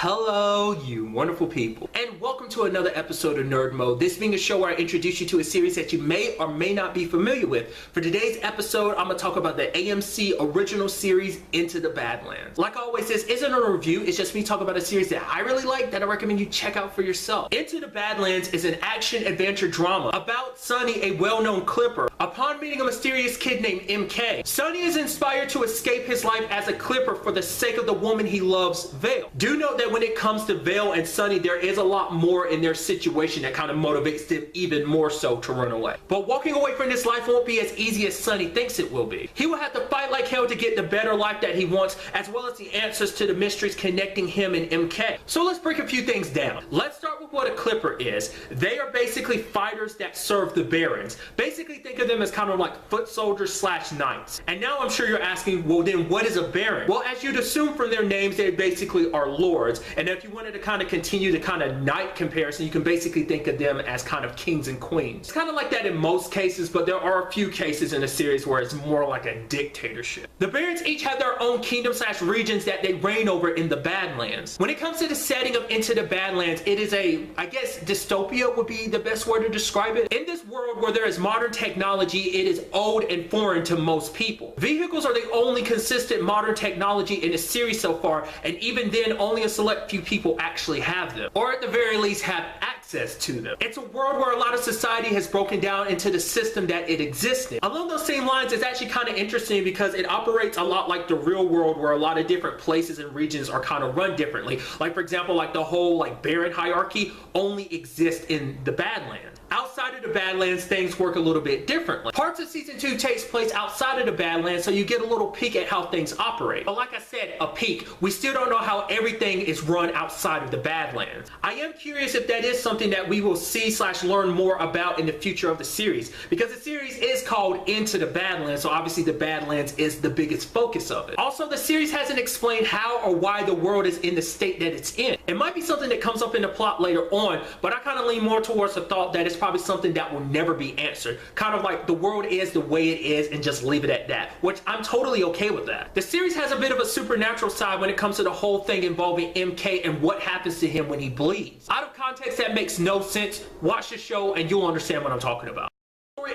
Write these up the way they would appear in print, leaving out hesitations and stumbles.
Hello, you wonderful people, and welcome to another episode of Nerd Mode. This being a show where I introduce you to a series that you may or may not be familiar with. For today's episode, I'm going to talk about the AMC original series, Into the Badlands. Like always, this isn't a review, it's just me talking about a series that I really like that I recommend you check out for yourself. Into the Badlands is an action-adventure drama about Sonny, a well-known clipper. Upon meeting a mysterious kid named MK, Sonny is inspired to escape his life as a clipper for the sake of the woman he loves, Vale. Do note that when it comes to Vale and Sonny, there is a lot more in their situation that kind of motivates them even more so to run away. But walking away from this life won't be as easy as Sonny thinks it will be. He will have to fight like hell to get the better life that he wants, as well as the answers to the mysteries connecting him and MK. So let's break a few things down. Let's start with what a clipper is. They are basically fighters that serve the barons. Basically think of them as kind of like foot soldiers slash knights. And now I'm sure you're asking, well then what is a baron? Well, as you'd assume from their names, they basically are lords. And if you wanted to kind of continue the kind of knight comparison, you can basically think of them as kind of kings and queens. It's kind of like that in most cases, but there are a few cases in the series where it's more like a dictatorship. The barons each have their own kingdom slash regions that they reign over in the Badlands. When it comes to the setting of Into the Badlands, it is a, I guess, dystopia would be the best word to describe it. In this world where there is modern technology, it is old and foreign to most people. Vehicles are the only consistent modern technology in the series so far, and even then only a select few people actually have them, or at the very least have access to them. It's a world where a lot of society has broken down into the system that it exists in. Along those same lines, it's actually kind of interesting because it operates a lot like the real world, where a lot of different places and regions are kind of run differently. Like for example, like the whole like baron hierarchy only exists in the Badlands. Outside of the Badlands, things work a little bit differently. Parts of season 2 takes place outside of the Badlands, so you get a little peek at how things operate. But like I said, a peek. We still don't know how everything is run outside of the Badlands. I am curious if that is something that we will see slash learn more about in the future of the series, because the series is called Into the Badlands, so obviously the Badlands is the biggest focus of it. Also, the series hasn't explained how or why the world is in the state that it's in. It might be something that comes up in the plot later on, but I kind of lean more towards the thought that it's probably something that will never be answered. Kind of like the world is the way it is and just leave it at that, which I'm totally okay with that. The series has a bit of a supernatural side when it comes to the whole thing involving MK and what happens to him when he bleeds. Out of context, that makes no sense. Watch the show and you'll understand what I'm talking about.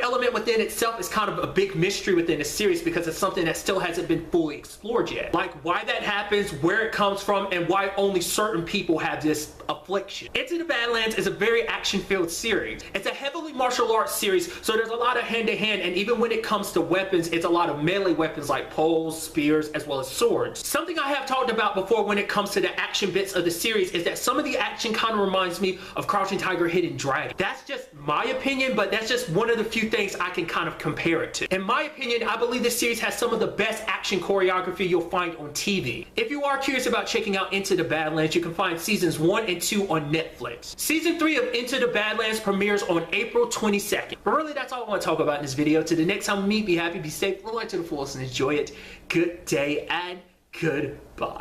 Element within itself is kind of a big mystery within the series because it's something that still hasn't been fully explored yet. Like why that happens, where it comes from, and why only certain people have this affliction. Into the Badlands is a very action-filled series. It's a heavily martial arts series, so there's a lot of hand-to-hand, and even when it comes to weapons, it's a lot of melee weapons like poles, spears, as well as swords. Something I have talked about before when it comes to the action bits of the series is that some of the action kind of reminds me of Crouching Tiger, Hidden Dragon. That's just my opinion, but that's just one of the few things I can kind of compare it to. In my opinion, I believe this series has some of the best action choreography you'll find on TV. If you are curious about checking out Into the Badlands, you can find seasons 1 and 2 on Netflix. Season 3 of Into the Badlands premieres on April 22nd. But really, that's all I want to talk about in this video. Till the next time we meet, be happy, be safe, live life to the fullest, and enjoy it. Good day and goodbye.